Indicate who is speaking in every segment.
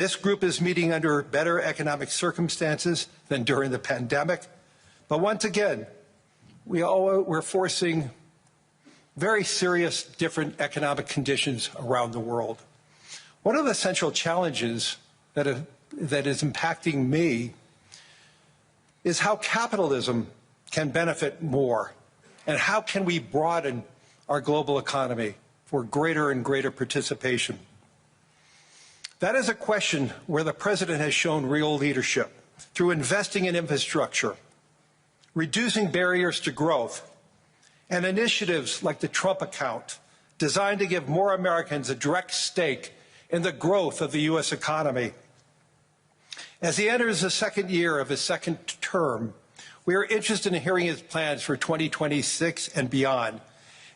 Speaker 1: This group is meeting under better economic circumstances than during the pandemic. But once again, we're forcing very serious different economic conditions around the world. One of the central challenges that is impacting me is how capitalism can benefit more, and how can we broaden our global economy for greater and greater participation. That is a question where the President has shown real leadership through investing in infrastructure, reducing barriers to growth, and initiatives like the Trump account, designed to give more Americans a direct stake in the growth of the U.S. economy. As he enters the second year of his second term, we are interested in hearing his plans for 2026 and beyond,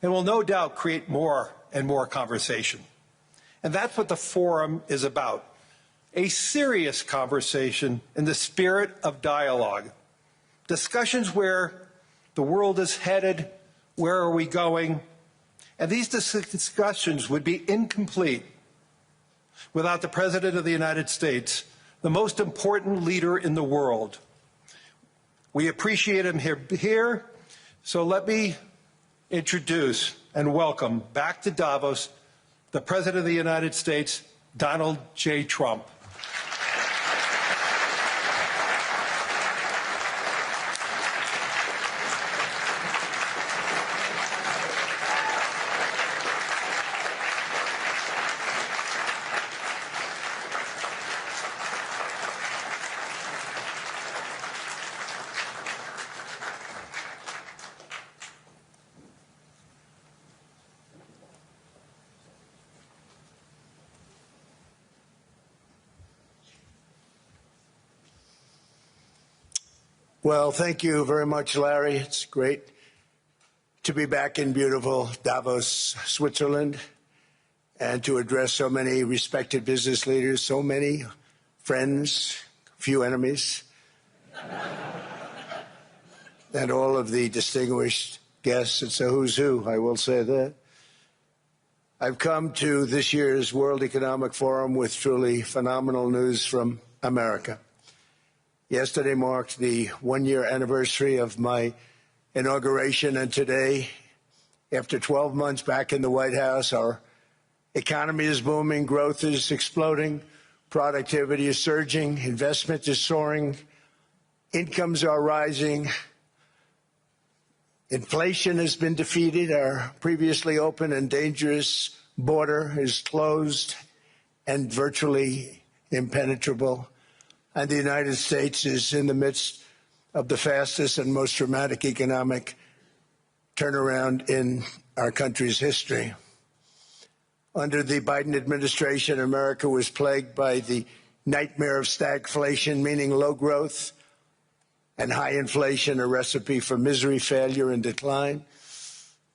Speaker 1: and will no doubt create more and more conversation. And that's what the forum is about, a serious conversation in the spirit of dialogue. Discussions where the world is headed, where are we going? And these discussions would be incomplete without the President of the United States, the most important leader in the world. We appreciate him here, so let me introduce and welcome back to Davos the President of the United States, Donald J. Trump.
Speaker 2: Well, thank you very much, Larry. It's great to be back in beautiful Davos, Switzerland, and to address so many respected business leaders, so many friends, few enemies, and all of the distinguished guests. It's a who's who, I will say that. I've come to this year's World Economic Forum with truly phenomenal news from America. Yesterday marked the one-year anniversary of my inauguration, and today, after 12 months back in the White House, our economy is booming, growth is exploding, productivity is surging, investment is soaring, incomes are rising, inflation has been defeated, our previously open and dangerous border is closed and virtually impenetrable. And the United States is in the midst of the fastest and most dramatic economic turnaround in our country's history. Under the Biden administration, America was plagued by the nightmare of stagflation, meaning low growth, and high inflation, a recipe for misery, failure, and decline.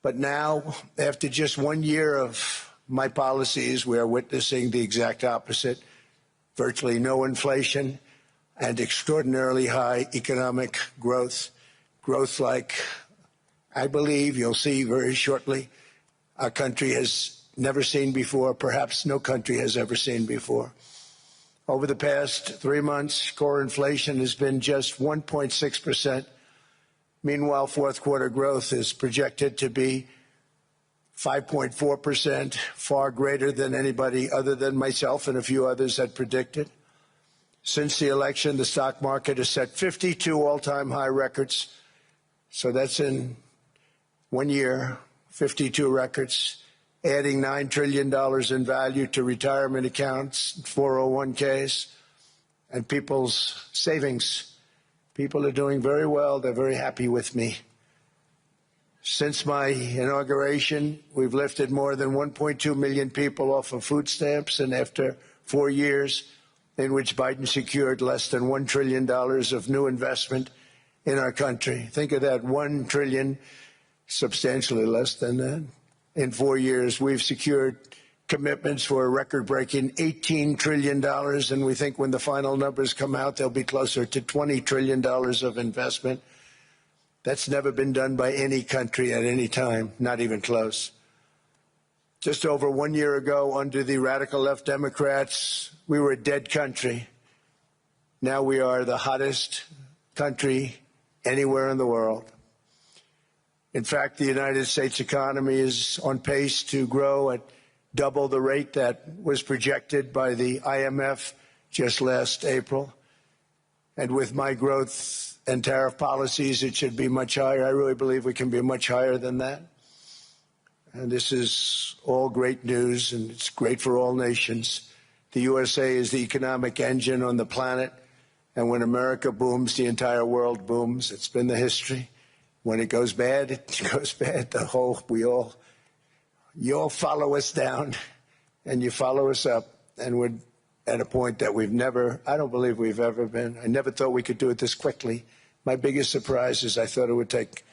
Speaker 2: But now, after just 1 year of my policies, we are witnessing the exact opposite: virtually no inflation and extraordinarily high economic growth, like I believe you'll see very shortly our country has never seen before, perhaps no country has ever seen before. Over the past 3 months, core inflation has been just 1.6%. Meanwhile, fourth quarter growth is projected to be 5.4%, far greater than anybody other than myself and a few others had predicted. Since the election, the stock market has set 52 all-time high records. So that's in 1 year, 52 records, adding $9 trillion in value to retirement accounts, 401ks, and people's savings. People are doing very well. They're very happy with me. Since my inauguration, we've lifted more than 1.2 million people off of food stamps, and after 4 years, in which Biden secured less than $1 trillion of new investment in our country. Think of that, $1 trillion, substantially less than that. In 4 years, we've secured commitments for a record-breaking $18 trillion, and we think when the final numbers come out, they'll be closer to $20 trillion of investment. That's never been done by any country at any time, not even close. Just over 1 year ago, under the radical left Democrats, we were a dead country. Now we are the hottest country anywhere in the world. In fact, the United States economy is on pace to grow at double the rate that was projected by the IMF just last April. And with my growth and tariff policies, it should be much higher. I really believe we can be much higher than that. And this is all great news, and it's great for all nations. The USA is the economic engine on the planet, and when America booms, the entire world booms. It's been the history. When it goes bad, it goes bad. You all follow us down, and you follow us up, and we're at a point that I don't believe we've ever been. I never thought we could do it this quickly. My biggest surprise is I thought it would take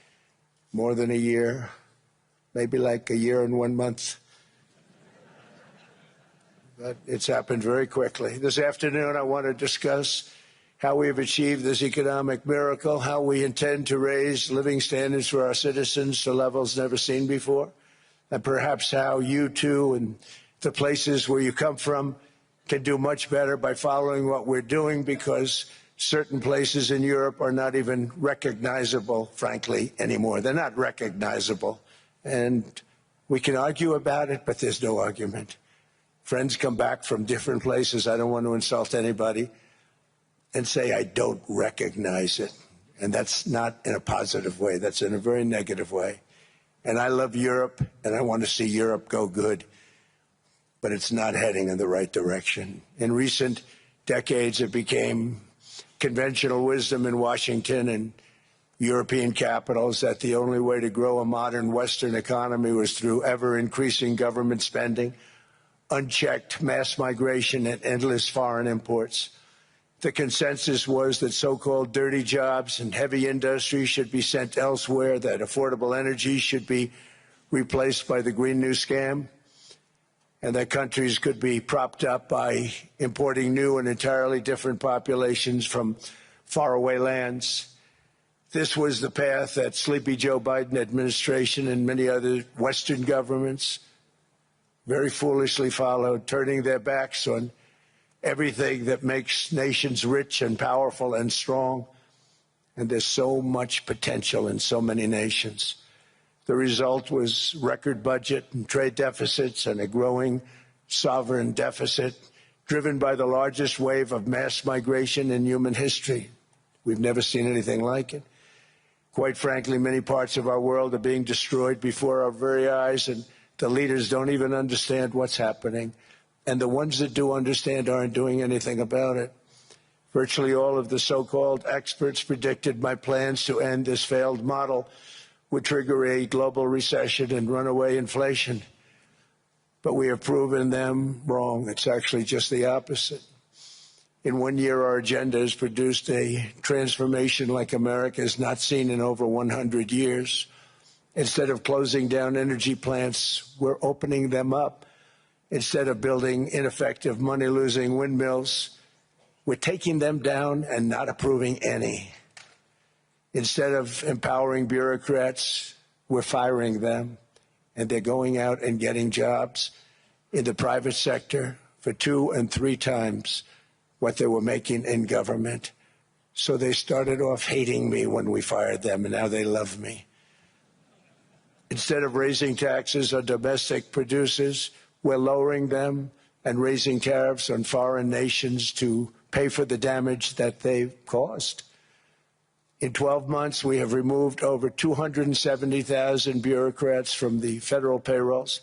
Speaker 2: more than a year. Maybe like a year and 1 month. But it's happened very quickly. This afternoon, I want to discuss how we have achieved this economic miracle, how we intend to raise living standards for our citizens to levels never seen before, and perhaps how you too and the places where you come from can do much better by following what we're doing, because certain places in Europe are not even recognizable, frankly, anymore. They're not recognizable. And we can argue about it, but there's no argument. Friends come back from different places. I don't want to insult anybody and say I don't recognize it. And that's not in a positive way. That's in a very negative way. And I love Europe, and I want to see Europe go good. But it's not heading in the right direction. In recent decades, it became conventional wisdom in Washington and European capitals that the only way to grow a modern Western economy was through ever-increasing government spending, unchecked mass migration, and endless foreign imports. The consensus was that so-called dirty jobs and heavy industry should be sent elsewhere, that affordable energy should be replaced by the Green New Scam, and that countries could be propped up by importing new and entirely different populations from faraway lands. This was the path that Sleepy Joe Biden administration and many other Western governments very foolishly followed, turning their backs on everything that makes nations rich and powerful and strong. And there's so much potential in so many nations. The result was record budget and trade deficits and a growing sovereign deficit driven by the largest wave of mass migration in human history. We've never seen anything like it. Quite frankly, many parts of our world are being destroyed before our very eyes, and the leaders don't even understand what's happening. And the ones that do understand aren't doing anything about it. Virtually all of the so-called experts predicted my plans to end this failed model would trigger a global recession and runaway inflation. But we have proven them wrong. It's actually just the opposite. In 1 year, our agenda has produced a transformation like America has not seen in over 100 years. Instead of closing down energy plants, we're opening them up. Instead of building ineffective, money-losing windmills, we're taking them down and not approving any. Instead of empowering bureaucrats, we're firing them, and they're going out and getting jobs in the private sector for 2 and 3 times what they were making in government. So they started off hating me when we fired them, and now they love me. Instead of raising taxes on domestic producers, we're lowering them and raising tariffs on foreign nations to pay for the damage that they've caused. In 12 months, we have removed over 270,000 bureaucrats from the federal payrolls,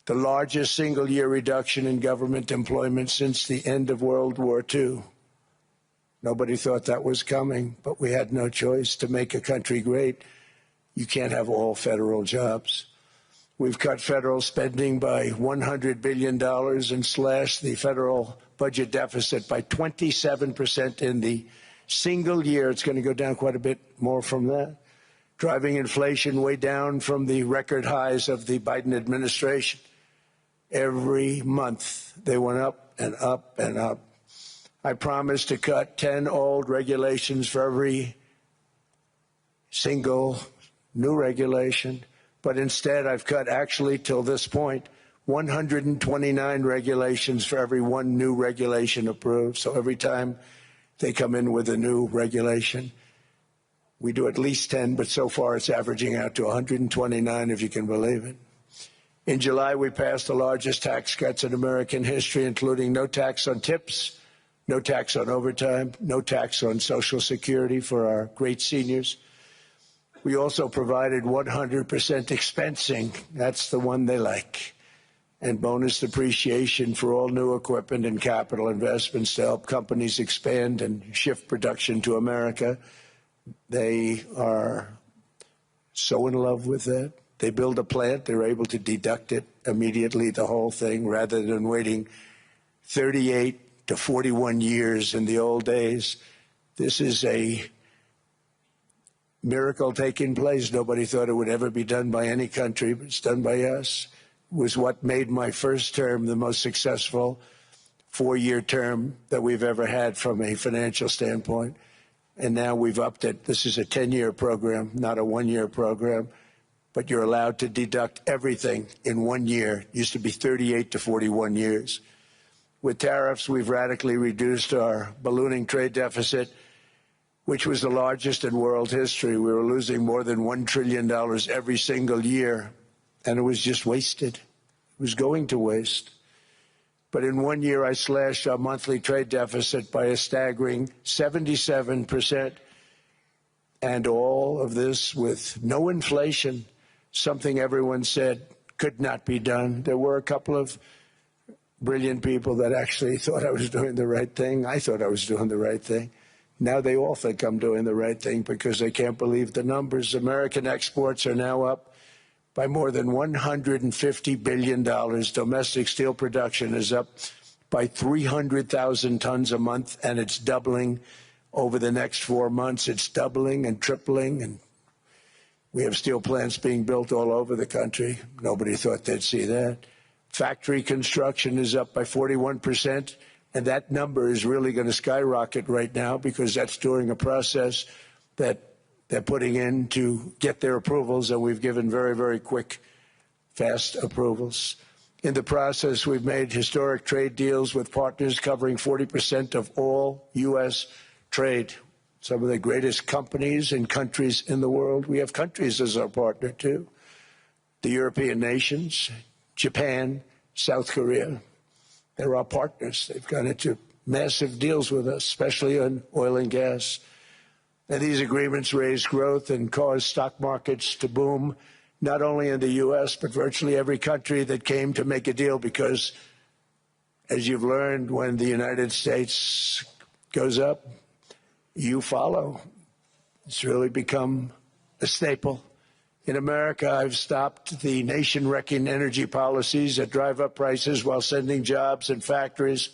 Speaker 2: the largest single-year reduction in government employment since the end of World War II. Nobody thought that was coming, but we had no choice. To make a country great, you can't have all federal jobs. We've cut federal spending by $100 billion and slashed the federal budget deficit by 27% in the single year. It's going to go down quite a bit more from that, driving inflation way down from the record highs of the Biden administration. Every month, they went up and up and up. I promised to cut 10 old regulations for every single new regulation, but instead I've cut, actually, till this point, 129 regulations for every one new regulation approved. So every time they come in with a new regulation, we do at least 10, but so far it's averaging out to 129, if you can believe it. In July, we passed the largest tax cuts in American history, including no tax on tips, no tax on overtime, no tax on Social Security for our great seniors. We also provided 100% expensing. That's the one they like. And bonus depreciation for all new equipment and capital investments to help companies expand and shift production to America. They are so in love with that. They build a plant, they're able to deduct it immediately, the whole thing, rather than waiting 38 to 41 years in the old days. This is a miracle taking place. Nobody thought it would ever be done by any country, but it's done by us. It was what made my first term the most successful 4-year term that we've ever had from a financial standpoint. And now we've upped it. This is a 10-year program, not a 1-year program. But you're allowed to deduct everything in 1 year. It used to be 38 to 41 years. With tariffs, we've radically reduced our ballooning trade deficit, which was the largest in world history. We were losing more than $1 trillion every single year, and it was just wasted. It was going to waste. But in 1 year, I slashed our monthly trade deficit by a staggering 77%, and all of this with no inflation. Something everyone said could not be done. There were a couple of brilliant people that actually thought I was doing the right thing. I thought I was doing the right thing. Now they all think I'm doing the right thing because they can't believe the numbers. American exports are now up by more than $150 billion. Domestic steel production is up by 300,000 tons a month, and it's doubling over the next 4 months. It's doubling and tripling, and we have steel plants being built all over the country. Nobody thought they'd see that. Factory construction is up by 41%, and that number is really going to skyrocket right now because that's during a process that they're putting in to get their approvals, and we've given very, very quick, fast approvals. In the process, we've made historic trade deals with partners covering 40% of all U.S. trade. Some of the greatest companies and countries in the world. We have countries as our partner, too. The European nations, Japan, South Korea. They're our partners. They've gone into massive deals with us, especially on oil and gas. And these agreements raise growth and cause stock markets to boom, not only in the U.S., but virtually every country that came to make a deal, because, as you've learned, when the United States goes up, you follow. It's really become a staple. In America, I've stopped the nation-wrecking energy policies that drive up prices while sending jobs and factories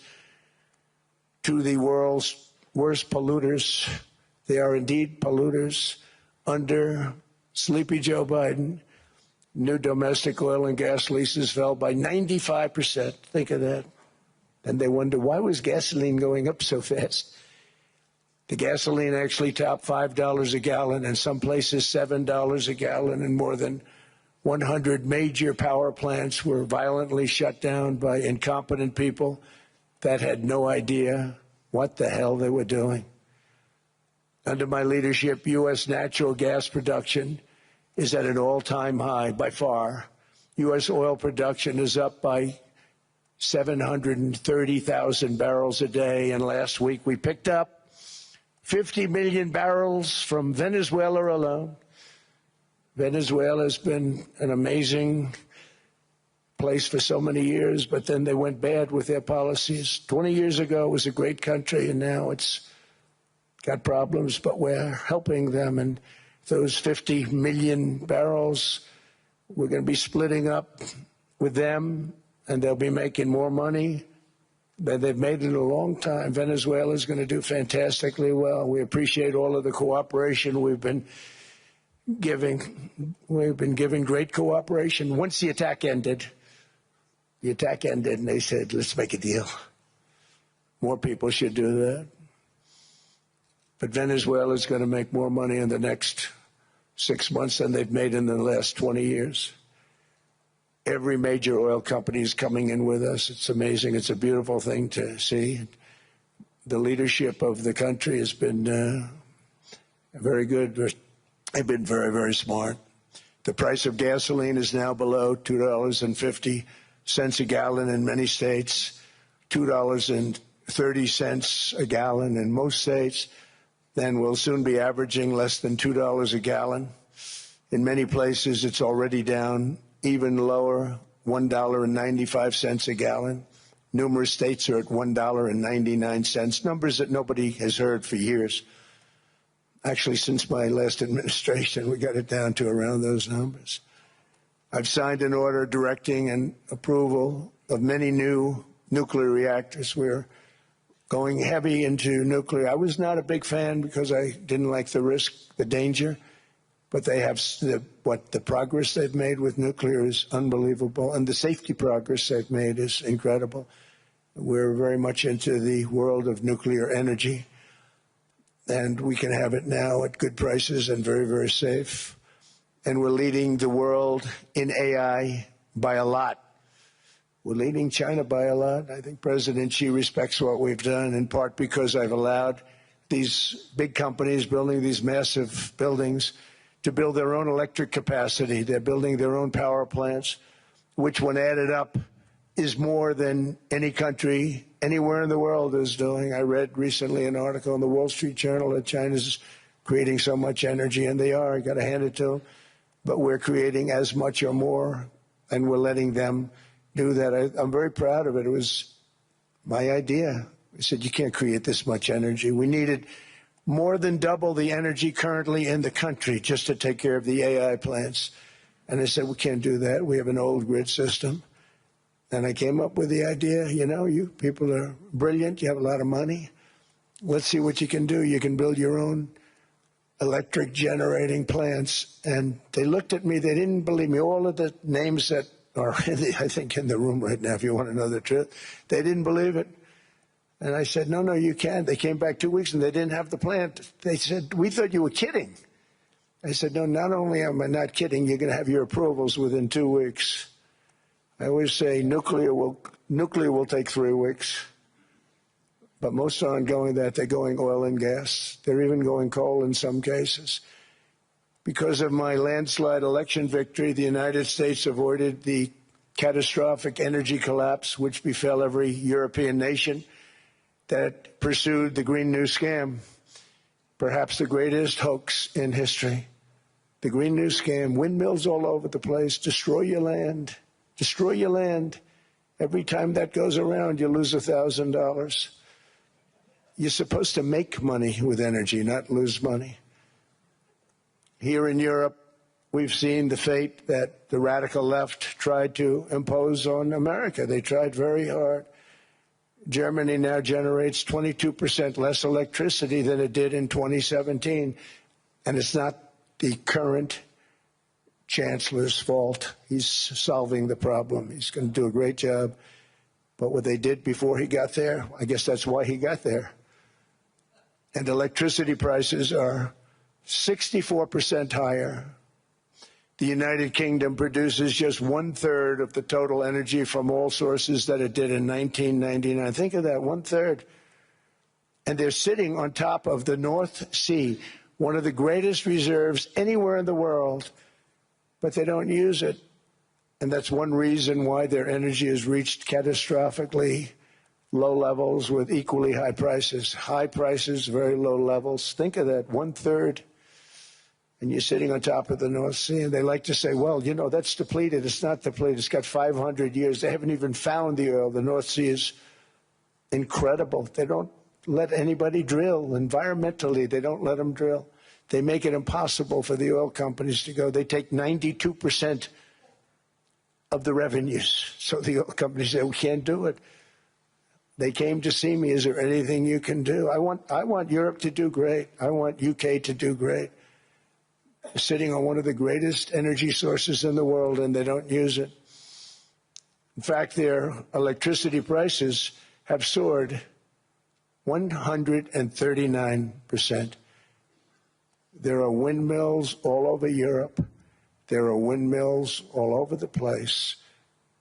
Speaker 2: to the world's worst polluters. They are indeed polluters. Under sleepy Joe Biden, new domestic oil and gas leases fell by 95%. Think of that. And they wonder, why was gasoline going up so fast? The gasoline actually topped $5 a gallon, and some places $7 a gallon, and more than 100 major power plants were violently shut down by incompetent people that had no idea what the hell they were doing. Under my leadership, U.S. natural gas production is at an all-time high by far. U.S. oil production is up by 730,000 barrels a day, and last week we picked up 50 million barrels from Venezuela alone. Venezuela has been an amazing place for so many years, but then they went bad with their policies. 20 years ago, it was a great country, and now it's got problems, but we're helping them. And those 50 million barrels, we're going to be splitting up with them, and they'll be making more money. They've made it a long time. Venezuela is going to do fantastically well. We appreciate all of the cooperation we've been giving. We've been giving great cooperation. Once the attack ended, and they said, let's make a deal. More people should do that. But Venezuela is going to make more money in the next 6 months than they've made in the last 20 years. Every major oil company is coming in with us. It's amazing. It's a beautiful thing to see. The leadership of the country has been very good. They've been very, very smart. The price of gasoline is now below $2.50 a gallon in many states, $2.30 a gallon in most states. Then we'll soon be averaging less than $2 a gallon. In many places, it's already down even lower, $1.95 a gallon. Numerous states are at $1.99, numbers that nobody has heard for years. Actually, since my last administration, we got it down to around those numbers. I've signed an order directing and approval of many new nuclear reactors. We're going heavy into nuclear. I was not a big fan because I didn't like the risk, the danger, but they have the progress they've made with nuclear is unbelievable, and the safety progress they've made is incredible. We're very much into the world of nuclear energy, and we can have it now at good prices and very, very safe. And we're leading the world in AI by a lot. We're leading China by a lot. I think President Xi respects what we've done, in part because I've allowed these big companies building these massive buildings to build their own electric capacity. They're building their own power plants, which when added up is more than any country anywhere in the world is doing. I read recently an article in the Wall Street Journal that China's creating so much energy, and they are. I got to hand it to them. But we're creating as much or more, and we're letting them do that. I'm very proud of it. It was my idea. I said, you can't create this much energy. We needed more than double the energy currently in the country just to take care of the AI plants. And I said, we can't do that. We have an old grid system. And I came up with the idea, you know, you people are brilliant. You have a lot of money. Let's see what you can do. You can build your own electric generating plants. And they looked at me. They didn't believe me. All of the names that are, I think, in the room right now, if you want to know the truth, they didn't believe it. And I said, no, you can't. They came back 2 weeks and they didn't have the plant. They said, we thought you were kidding. I said, no, not only am I not kidding, you're going to have your approvals within 2 weeks. I always say nuclear will take 3 weeks. But most aren't going that. They're going oil and gas. They're even going coal in some cases. Because of my landslide election victory, the United States avoided the catastrophic energy collapse which befell every European nation that pursued the Green New Scam, perhaps the greatest hoax in history. The Green New Scam, windmills all over the place, destroy your land, destroy your land. Every time that goes around, you lose $1,000. You're supposed to make money with energy, not lose money. Here in Europe, we've seen the fate that the radical left tried to impose on America. They tried very hard. Germany now generates 22% less electricity than it did in 2017. And it's not the current chancellor's fault. He's solving the problem. He's going to do a great job. But what they did before he got there, I guess that's why he got there. And electricity prices are 64% higher. The United Kingdom produces just 1/3 of the total energy from all sources that it did in 1999. Think of that, 1/3. And they're sitting on top of the North Sea, one of the greatest reserves anywhere in the world, but they don't use it. And that's one reason why their energy has reached catastrophically low levels with equally high prices. High prices, very low levels. Think of that, 1/3. And you're sitting on top of the North Sea, and they like to say, well, you know, that's depleted. It's not depleted. It's got 500 years. They haven't even found the oil. The North Sea is incredible. They don't let anybody drill. Environmentally, they don't let them drill. They make it impossible for the oil companies to go. They take 92% of the revenues. So the oil companies say, we can't do it. They came to see me. Is there anything you can do? I want Europe to do great. I want UK to do great. Sitting on one of the greatest energy sources in the world, and they don't use it. In fact, their electricity prices have soared 139%. There are windmills all over Europe. There are windmills all over the place.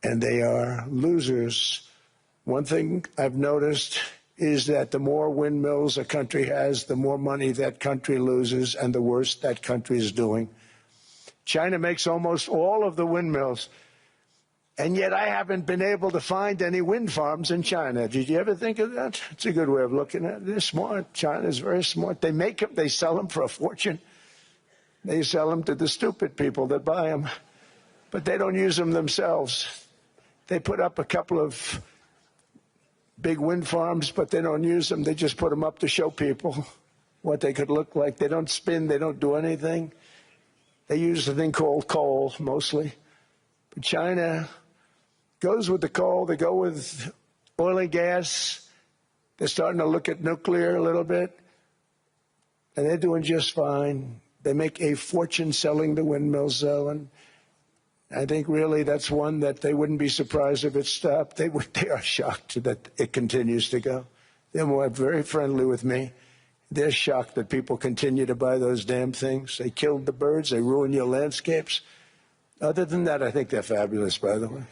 Speaker 2: and they are losers. One thing I've noticed is that the more windmills a country has, the more money that country loses and the worse that country is doing. China makes almost all of the windmills, and yet I haven't been able to find any wind farms in China. Did you ever think of that? It's a good way of looking at it. They're smart. China's very smart. They make them, they sell them for a fortune. They sell them to the stupid people that buy them, but they don't use them themselves. They put up a couple of big wind farms, but they don't use them. They just put them up to show people what they could look like. They don't spin. They don't do anything. They use a thing called coal, mostly. But China goes with the coal. They go with oil and gas. They're starting to look at nuclear a little bit. And they're doing just fine. They make a fortune selling the windmills, though. And I think really that's one that they wouldn't be surprised if it stopped. They are shocked that it continues to go. They're very friendly with me. They're shocked that people continue to buy those damn things. They killed the birds. They ruin your landscapes. Other than that, I think they're fabulous, by the way.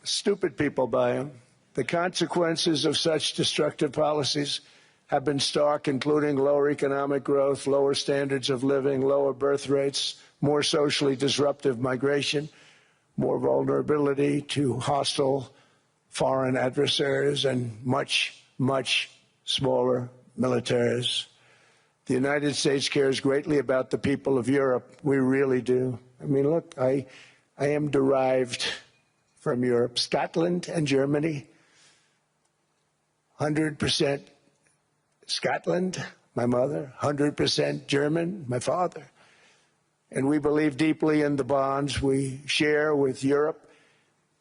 Speaker 2: Stupid people buy them. The consequences of such destructive policies have been stark, including lower economic growth, lower standards of living, lower birth rates, more socially disruptive migration, more vulnerability to hostile foreign adversaries, and much, much smaller militaries. The United States cares greatly about the people of Europe. We really do. I mean, look, I am derived from Europe. Scotland and Germany, 100% Scotland, my mother, 100% German, my father. And we believe deeply in the bonds we share with Europe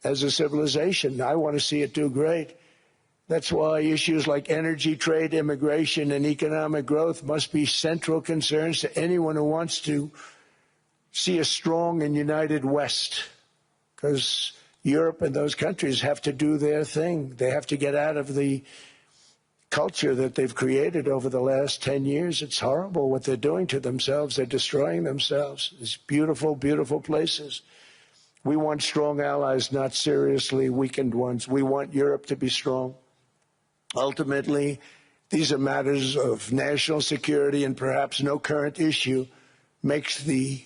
Speaker 2: as a civilization. I want to see it do great. That's why issues like energy, trade, immigration, and economic growth must be central concerns to anyone who wants to see a strong and united West, because Europe and those countries have to do their thing. They have to get out of the culture that they've created over the last 10 years. It's horrible what they're doing to themselves. They're destroying themselves. These beautiful, beautiful places. We want strong allies, not seriously weakened ones. We want Europe to be strong. Ultimately, these are matters of national security, and perhaps no current issue makes the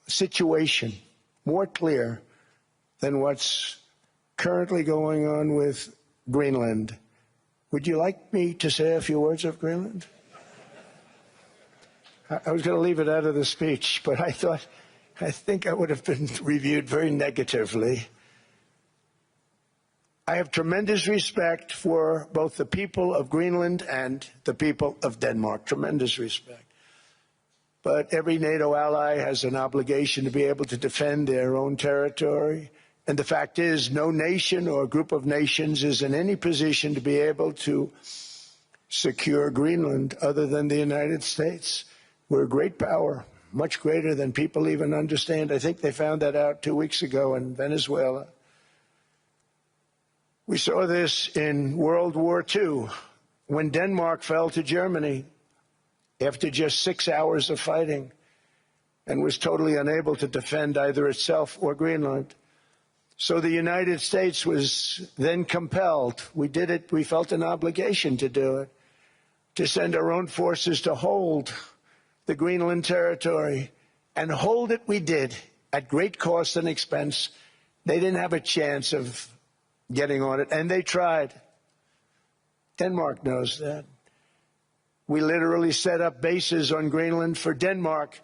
Speaker 2: situation more clear than what's currently going on with Greenland. Would you like me to say a few words of Greenland? I was going to leave it out of the speech, but I think I would have been reviewed very negatively. I have tremendous respect for both the people of Greenland and the people of Denmark, tremendous respect. But every NATO ally has an obligation to be able to defend their own territory. And the fact is, no nation or group of nations is in any position to be able to secure Greenland other than the United States. We're a great power, much greater than people even understand. I think they found that out 2 weeks ago in Venezuela. We saw this in World War II, when Denmark fell to Germany after just 6 hours of fighting and was totally unable to defend either itself or Greenland. So the United States was then compelled, we did it, we felt an obligation to do it, to send our own forces to hold the Greenland territory. And hold it we did, at great cost and expense. They didn't have a chance of getting on it, and they tried. Denmark knows that. We literally set up bases on Greenland for Denmark.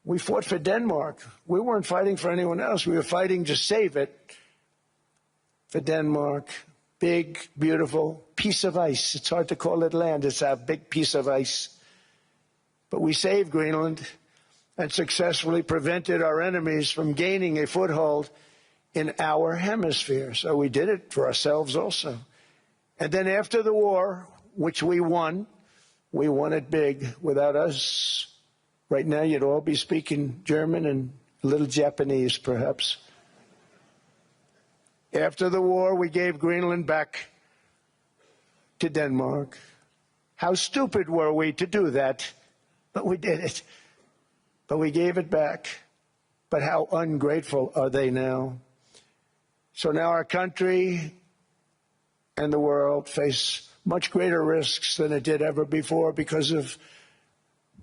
Speaker 2: We fought for Denmark. We weren't fighting for anyone else. We were fighting to save it for Denmark. Big, beautiful piece of ice. It's hard to call it land. It's a big piece of ice. But we saved Greenland and successfully prevented our enemies from gaining a foothold in our hemisphere. So we did it for ourselves also. And then after the war, which we won it big. Without us, right now you'd all be speaking German and a little Japanese, perhaps. After the war, we gave Greenland back to Denmark. How stupid were we to do that? But we did it. But we gave it back. But how ungrateful are they now? So now our country and the world face much greater risks than it did ever before because of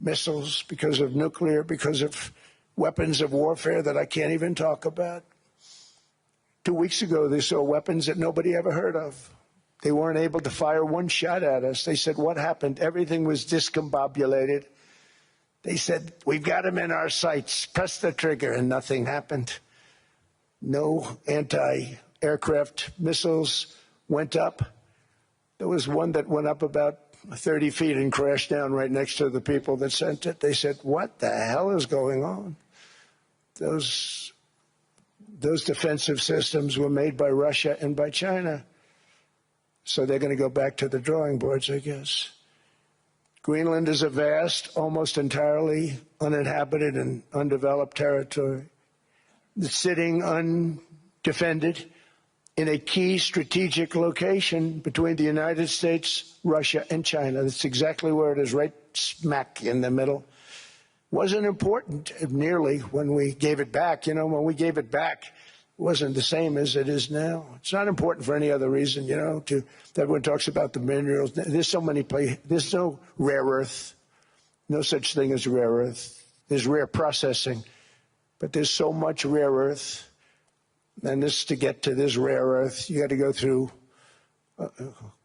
Speaker 2: missiles, because of nuclear, because of weapons of warfare that I can't even talk about. 2 weeks ago, they saw weapons that nobody ever heard of. They weren't able to fire one shot at us. They said, what happened? Everything was discombobulated. They said, we've got them in our sights. Press the trigger, and nothing happened. No anti-aircraft missiles went up. There was one that went up about 30 feet and crashed down right next to the people that sent it. They said, what the hell is going on? Those defensive systems were made by Russia and by China. So they're going to go back to the drawing boards, I guess. Greenland is a vast, almost entirely uninhabited and undeveloped territory. It's sitting undefended in a key strategic location between the United States, Russia, and China. That's exactly where it is, right smack in the middle. Wasn't important nearly when we gave it back. You know, when we gave it back, it wasn't the same as it is now. It's not important for any other reason, you know, everyone talks about the minerals. There's so many places. There's no rare earth, no such thing as rare earth. There's rare processing, but there's so much rare earth. And to get to this rare earth, you got to go through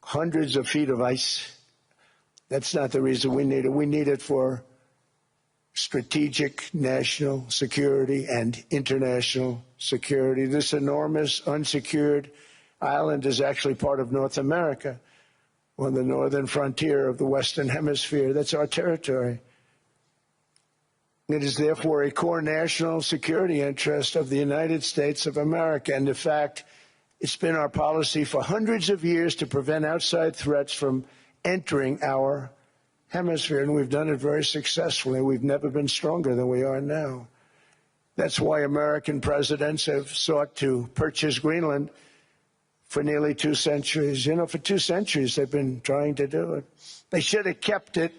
Speaker 2: hundreds of feet of ice. That's not the reason we need it. We need it for strategic national security and international security. This enormous unsecured island is actually part of North America, on the northern frontier of the Western Hemisphere. That's our territory. It is therefore a core national security interest of the United States of America. And in fact, it's been our policy for hundreds of years to prevent outside threats from entering our hemisphere, and we've done it very successfully. We've never been stronger than we are now. That's why American presidents have sought to purchase Greenland for nearly 2 centuries. You know, for 2 centuries they've been trying to do it. They should have kept it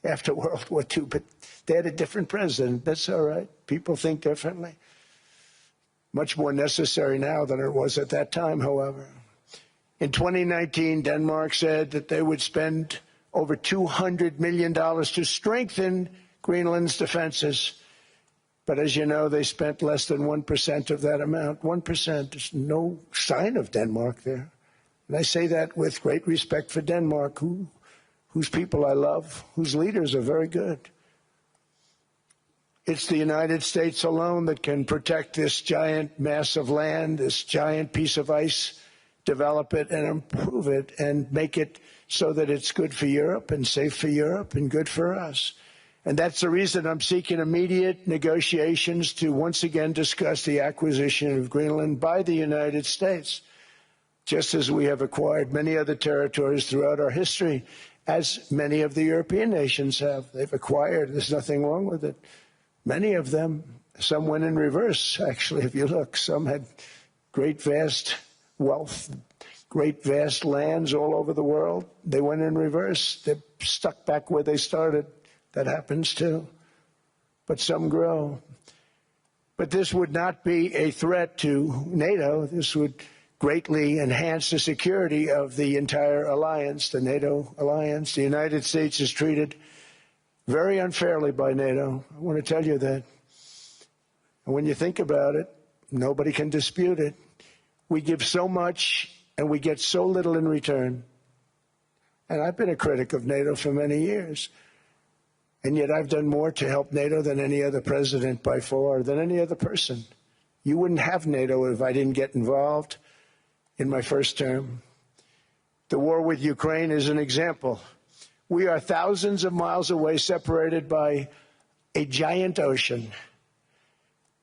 Speaker 2: after World War II, but they had a different president. That's all right. People think differently. Much more necessary now than it was at that time, however. In 2019, Denmark said that they would spend over $200 million to strengthen Greenland's defenses. But as you know, they spent less than 1% of that amount. 1%. There's no sign of Denmark there. And I say that with great respect for Denmark, whose people I love, whose leaders are very good. It's the United States alone that can protect this giant mass of land, this giant piece of ice, develop it and improve it and make it so that it's good for Europe and safe for Europe and good for us. And that's the reason I'm seeking immediate negotiations to once again discuss the acquisition of Greenland by the United States, just as we have acquired many other territories throughout our history, as many of the European nations have. They've acquired. There's nothing wrong with it. Many of them, some went in reverse, actually, if you look. Some had great, vast wealth, great, vast lands all over the world. They went in reverse. They're stuck back where they started. That happens, too. But some grow. But this would not be a threat to NATO. This would greatly enhance the security of the entire alliance, the NATO alliance. The United States is treated very unfairly by NATO. I want to tell you that. And when you think about it, nobody can dispute it. We give so much and we get so little in return. And I've been a critic of NATO for many years. And yet I've done more to help NATO than any other president by far, than any other person. You wouldn't have NATO if I didn't get involved in my first term. The war with Ukraine is an example. We are thousands of miles away, separated by a giant ocean.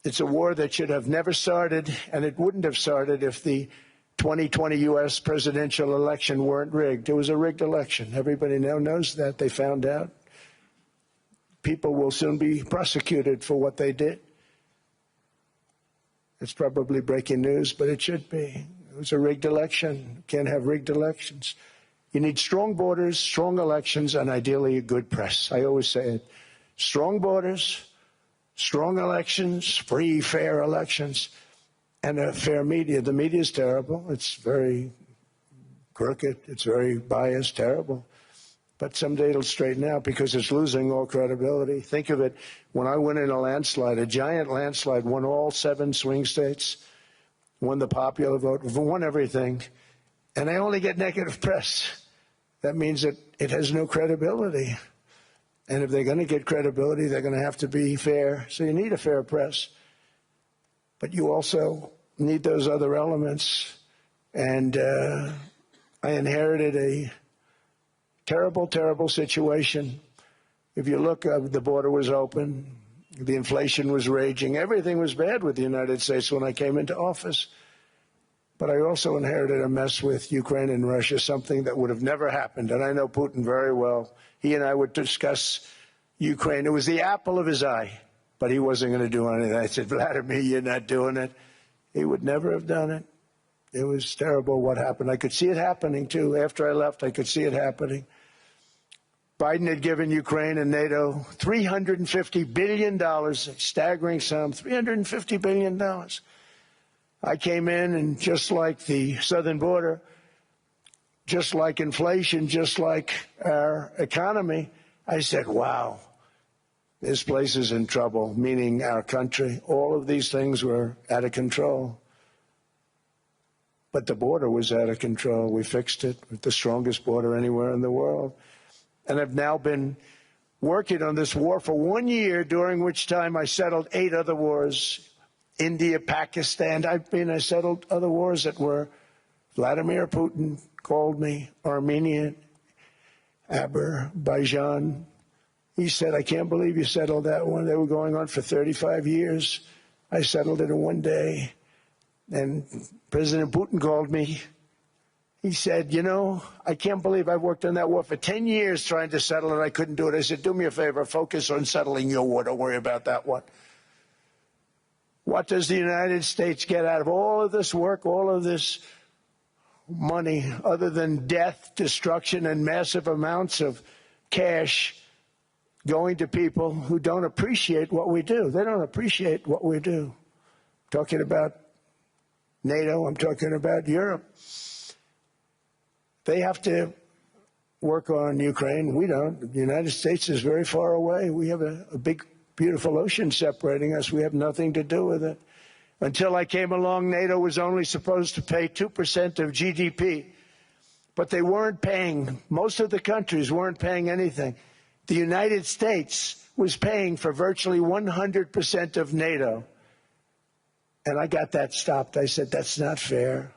Speaker 2: It's a war that should have never started, and it wouldn't have started if the 2020 U.S. presidential election weren't rigged. It was a rigged election. Everybody now knows that. They found out. People will soon be prosecuted for what they did. It's probably breaking news, but it should be. It was a rigged election. You can't have rigged elections. You need strong borders, strong elections, and ideally a good press. I always say it. Strong borders, strong elections, free, fair elections, and a fair media. The media is terrible. It's very crooked. It's very biased, terrible. But someday it'll straighten out because it's losing all credibility. Think of it. When I went in a landslide, a giant landslide, won all 7 swing states, won the popular vote, won everything, and I only get negative press. That means that it has no credibility. And if they're going to get credibility, they're going to have to be fair. So you need a fair press. But you also need those other elements. And I inherited a terrible, terrible situation. If you look, the border was open. The inflation was raging. Everything was bad with the United States when I came into office. But I also inherited a mess with Ukraine and Russia, something that would have never happened. And I know Putin very well. He and I would discuss Ukraine. It was the apple of his eye, but he wasn't going to do anything. I said, Vladimir, you're not doing it. He would never have done it. It was terrible what happened. I could see it happening, too. After I left, I could see it happening. Biden had given Ukraine and NATO $350 billion, a staggering sum, $350 billion. I came in, and just like the southern border, just like inflation, just like our economy, I said, wow, this place is in trouble, meaning our country. All of these things were out of control. But the border was out of control. We fixed it with the strongest border anywhere in the world. And I've now been working on this war for 1 year, during which time I settled 8 other wars. India, Pakistan. I settled other wars that were Vladimir Putin called me, Armenia, Azerbaijan. He said, I can't believe you settled that one. They were going on for 35 years. I settled it in 1 day. And President Putin called me. He said, you know, I can't believe I've worked on that war for 10 years trying to settle it. I couldn't do it. I said, do me a favor, focus on settling your war. Don't worry about that one. What does the United States get out of all of this work, all of this money, other than death, destruction, and massive amounts of cash going to people who don't appreciate what we do? They don't appreciate what we do. I'm talking about NATO. I'm talking about Europe. They have to work on Ukraine. We don't. The United States is very far away. We have a big, beautiful ocean separating us. We have nothing to do with it. Until I came along, NATO was only supposed to pay 2% of GDP. But they weren't paying. Most of the countries weren't paying anything. The United States was paying for virtually 100% of NATO. And I got that stopped. I said, that's not fair.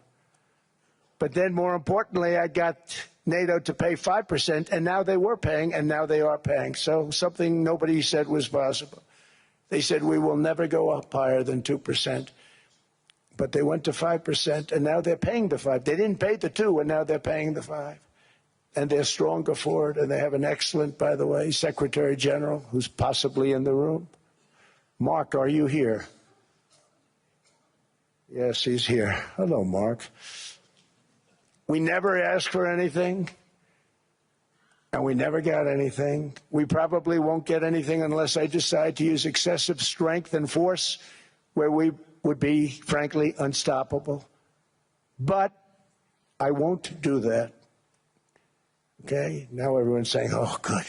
Speaker 2: But then, more importantly, I got NATO to pay 5%, and now they were paying, and now they are paying. So something nobody said was possible. They said, we will never go up higher than 2%. But they went to 5%, and now they're paying the 5. They didn't pay the 2, and now they're paying the 5. And they're stronger for it, and they have an excellent, by the way, Secretary General, who's possibly in the room. Mark, are you here? Yes, he's here. Hello, Mark. We never asked for anything, and we never got anything. We probably won't get anything unless I decide to use excessive strength and force, where we would be, frankly, unstoppable. But I won't do that. Okay? Now everyone's saying, oh, good.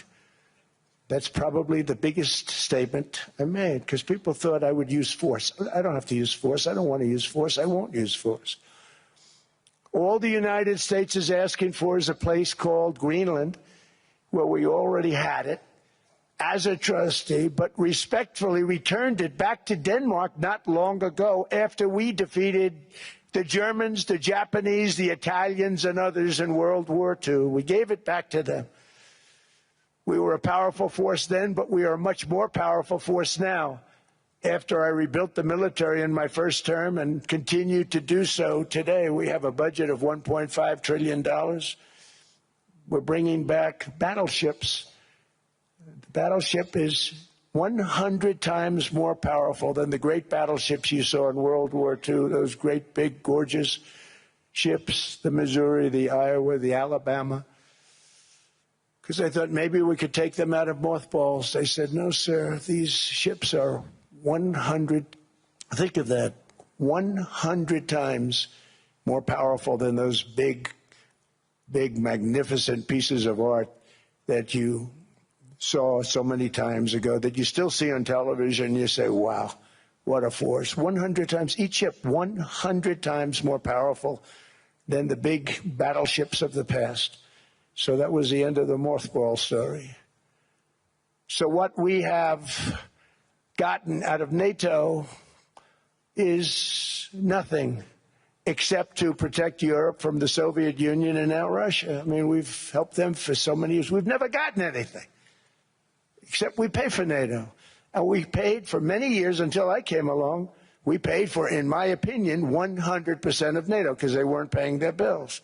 Speaker 2: That's probably the biggest statement I made, because people thought I would use force. I don't have to use force. I don't want to use force. I won't use force. All the United States is asking for is a place called Greenland, where we already had it as a trustee, but respectfully returned it back to Denmark not long ago after we defeated the Germans, the Japanese, the Italians, and others in World War II. We gave it back to them. We were a powerful force then, but we are a much more powerful force now. After I rebuilt the military in my first term and continue to do so today, we have a budget of $1.5 trillion. We're bringing back battleships. The battleship is 100 times more powerful than the great battleships you saw in World War II, those great, big, gorgeous ships, the Missouri, the Iowa, the Alabama. Because I thought maybe we could take them out of mothballs. They said, no, sir, these ships are think of that, 100 times more powerful than those big, magnificent pieces of art that you saw so many times ago, that you still see on television. You say, wow, what a force. 100 times, each ship 100 times more powerful than the big battleships of the past. So that was the end of the mothball story. So what we have gotten out of NATO is nothing except to protect Europe from the Soviet Union and now Russia. I mean, we've helped them for so many years. We've never gotten anything, except we pay for NATO. And we paid for many years until I came along. We paid for, in my opinion, 100% of NATO because they weren't paying their bills.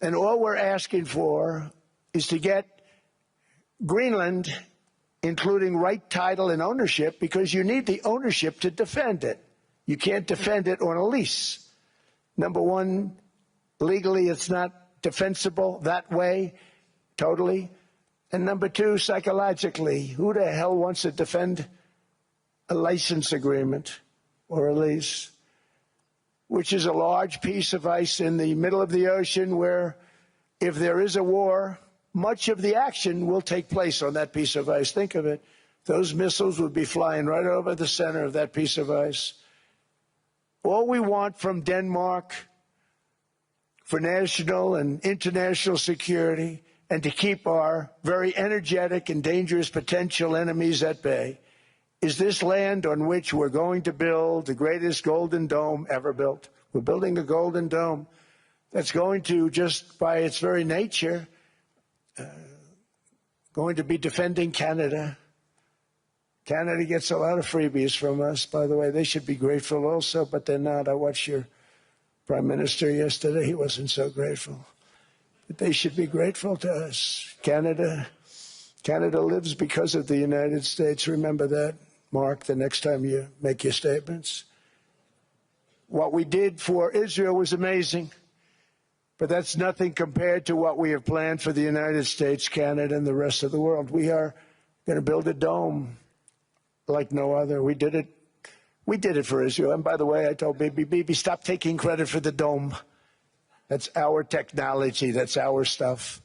Speaker 2: And all we're asking for is to get Greenland, including right title and ownership, because you need the ownership to defend it. You can't defend it on a lease. Number one, legally it's not defensible that way, totally. And number two, psychologically, who the hell wants to defend a license agreement or a lease, which is a large piece of ice in the middle of the ocean where if there is a war, much of the action will take place on that piece of ice. Think of it. Those missiles would be flying right over the center of that piece of ice. All we want from Denmark for national and international security and to keep our very energetic and dangerous potential enemies at bay is this land on which we're going to build the greatest golden dome ever built. We're building a golden dome that's going to, just by its very nature, going to be defending Canada. Canada gets a lot of freebies from us, by the way. They should be grateful also, but they're not. I watched your Prime Minister yesterday. He wasn't so grateful. But they should be grateful to us. Canada lives because of the United States. Remember that, Mark, the next time you make your statements. What we did for Israel was amazing, but that's nothing compared to what we have planned for the United States, Canada, and the rest of the world. We are going to build a dome like no other. We did it for Israel. And by the way, I told Bibi, stop taking credit for the dome. That's our technology. That's our stuff.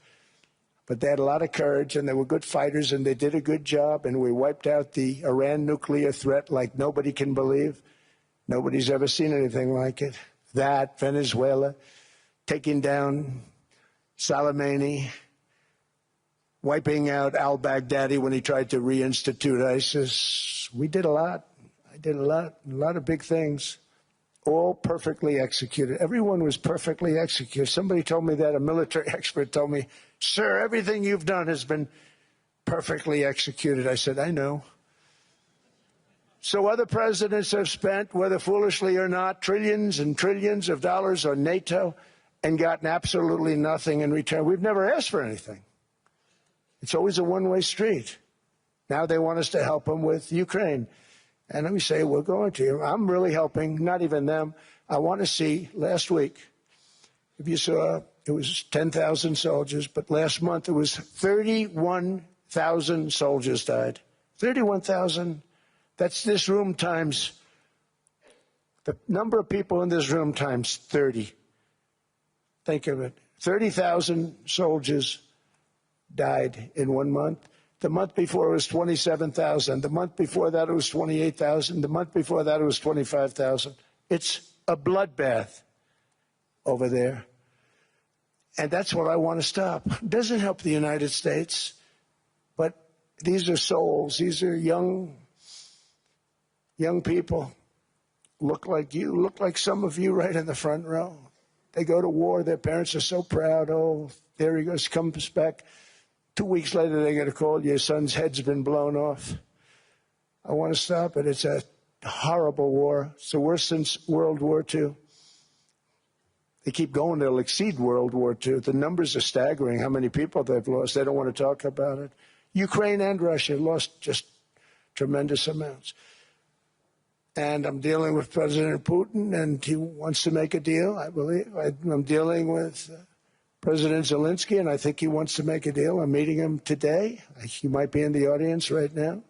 Speaker 2: But they had a lot of courage, and they were good fighters, and they did a good job, and we wiped out the Iran nuclear threat like nobody can believe. Nobody's ever seen anything like it. That, Venezuela, taking down Soleimani, wiping out al-Baghdadi when he tried to reinstitute ISIS. We did a lot. I did a lot of big things, all perfectly executed. Everyone was perfectly executed. Somebody told me that, a military expert told me, sir, everything you've done has been perfectly executed. I said, I know. So other presidents have spent, whether foolishly or not, trillions and trillions of dollars on NATO and gotten absolutely nothing in return. We've never asked for anything. It's always a one-way street. Now they want us to help them with Ukraine. And we say, we're going to. I'm really helping, not even them. I want to see, last week, if you saw, it was 10,000 soldiers, but last month it was 31,000 soldiers died. 31,000. That's this room times, the number of people in this room times 30. Think of it. 30,000 soldiers died in 1 month. The month before it was 27,000. The month before that it was 28,000. The month before that it was 25,000. It's a bloodbath over there. And that's what I want to stop. It doesn't help the United States, but these are souls. These are young people. Look like you, look like some of you right in the front row. They go to war. Their parents are so proud. Oh, there he goes, comes back. 2 weeks later, they get a call, your son's head's been blown off. I want to stop it. It's a horrible war. It's the worst since World War II. They keep going, they'll exceed World War II. The numbers are staggering, how many people they've lost. They don't want to talk about it. Ukraine and Russia lost just tremendous amounts. And I'm dealing with President Putin, and he wants to make a deal, I believe. I'm dealing with President Zelensky, and I think he wants to make a deal. I'm meeting him today. He might be in the audience right now.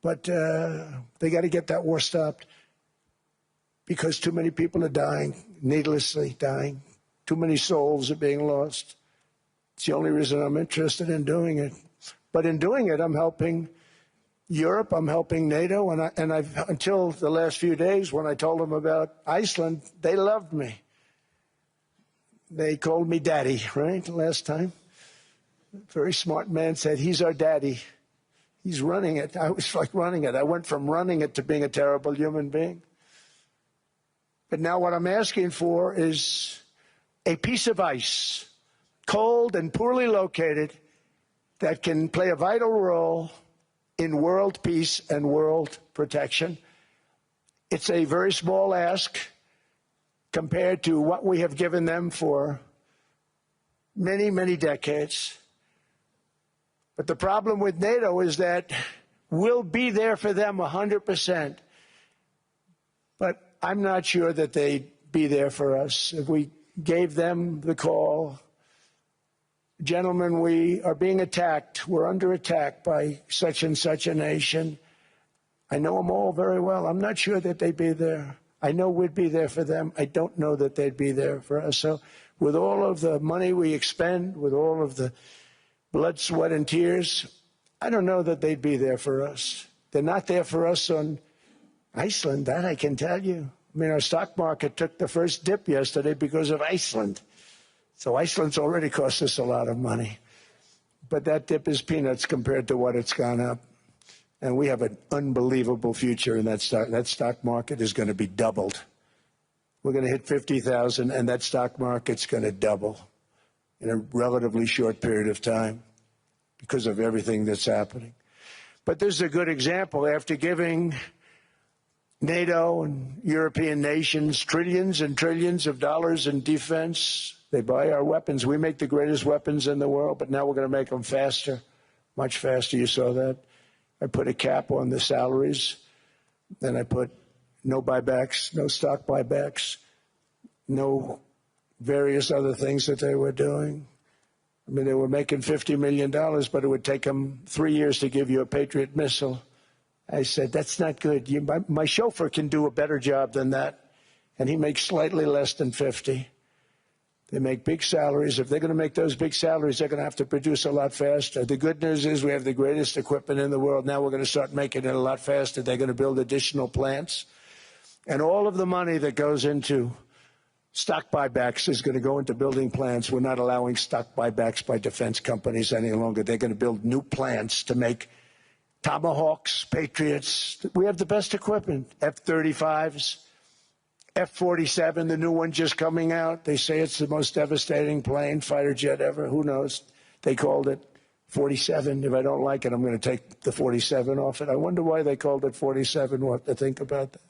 Speaker 2: But they got to get that war stopped because too many people are dying, needlessly dying. Too many souls are being lost. It's the only reason I'm interested in doing it. But in doing it, I'm helping Europe, I'm helping NATO, and I've until the last few days when I told them about Iceland, they loved me. They called me daddy, right, last time. A very smart man said, he's our daddy. He's running it. I was like running it. I went from running it to being a terrible human being. But now what I'm asking for is a piece of ice, cold and poorly located, that can play a vital role in world peace and world protection. It's a very small ask compared to what we have given them for many, many decades. But the problem with NATO is that we'll be there for them 100%. But I'm not sure that they'd be there for us. If we gave them the call, gentlemen, we are being attacked. We're under attack by such and such a nation. I know them all very well. I'm not sure that they'd be there. I know we'd be there for them. I don't know that they'd be there for us. So with all of the money we expend, with all of the blood, sweat, and tears, I don't know that they'd be there for us. They're not there for us on Iceland, that I can tell you. I mean, our stock market took the first dip yesterday because of Iceland. So Iceland's already cost us a lot of money. But that dip is peanuts compared to what it's gone up. And we have an unbelievable future in that stock. That stock market is going to be doubled. We're going to hit 50,000, and that stock market's going to double in a relatively short period of time because of everything that's happening. But this is a good example. After giving NATO and European nations trillions and trillions of dollars in defense, they buy our weapons. We make the greatest weapons in the world, but now we're going to make them faster, much faster. You saw that. I put a cap on the salaries. Then I put no buybacks, no stock buybacks, no various other things that they were doing. I mean, they were making $50 million, but it would take them 3 years to give you a Patriot missile. I said, that's not good. My chauffeur can do a better job than that, and he makes slightly less than 50. They make big salaries. If they're going to make those big salaries, they're going to have to produce a lot faster. The good news is we have the greatest equipment in the world. Now we're going to start making it a lot faster. They're going to build additional plants. And all of the money that goes into stock buybacks is going to go into building plants. We're not allowing stock buybacks by defense companies any longer. They're going to build new plants to make Tomahawks, Patriots. We have the best equipment, F-35s. F-47, the new one just coming out. They say it's the most devastating plane, fighter jet ever. Who knows? They called it 47. If I don't like it, I'm going to take the 47 off it. I wonder why they called it 47. We'll have to think about that.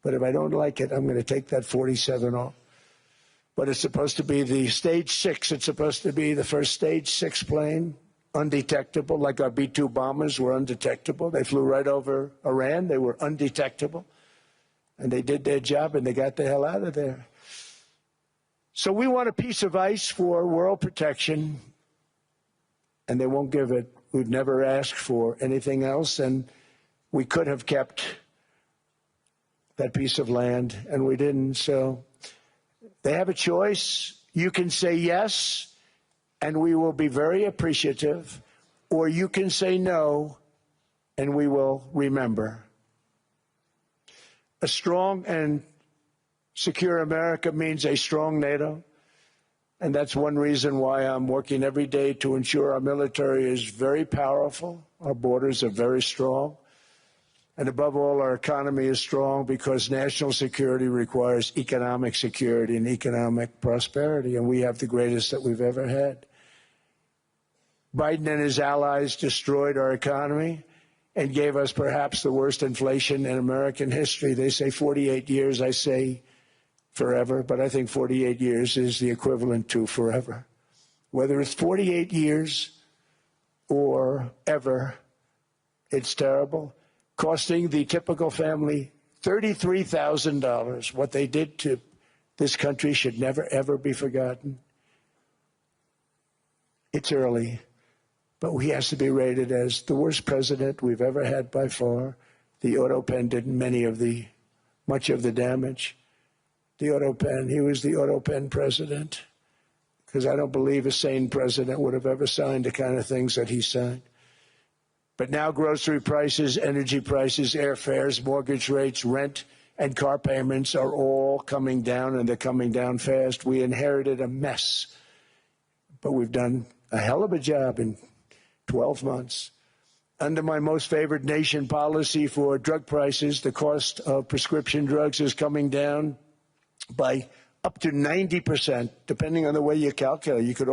Speaker 2: But if I don't like it, I'm going to take that 47 off. But it's supposed to be the Stage 6. It's supposed to be the first Stage 6 plane, undetectable, like our B-2 bombers were undetectable. They flew right over Iran. They were undetectable. And they did their job, and they got the hell out of there. So we want a piece of ice for world protection, and they won't give it. We've never asked for anything else, and we could have kept that piece of land, and we didn't. So they have a choice. You can say yes, and we will be very appreciative, or you can say no, and we will remember. A strong and secure America means a strong NATO, and that's one reason why I'm working every day to ensure our military is very powerful, our borders are very strong, and above all, our economy is strong because national security requires economic security and economic prosperity, and we have the greatest that we've ever had. Biden and his allies destroyed our economy and gave us perhaps the worst inflation in American history. They say 48 years, I say forever, but I think 48 years is the equivalent to forever. Whether it's 48 years or ever, it's terrible, costing the typical family $33,000. What they did to this country should never, ever be forgotten. It's early, but he has to be rated as the worst president we've ever had by far. The auto pen did much of the damage. The auto pen, he was the auto pen president, because I don't believe a sane president would have ever signed the kind of things that he signed. But now grocery prices, energy prices, airfares, mortgage rates, rent, and car payments are all coming down, and they're coming down fast. We inherited a mess, but we've done a hell of a job in 12 months. Under my most favored nation policy for drug prices, the cost of prescription drugs is coming down by up to 90%, depending on the way you calculate. You could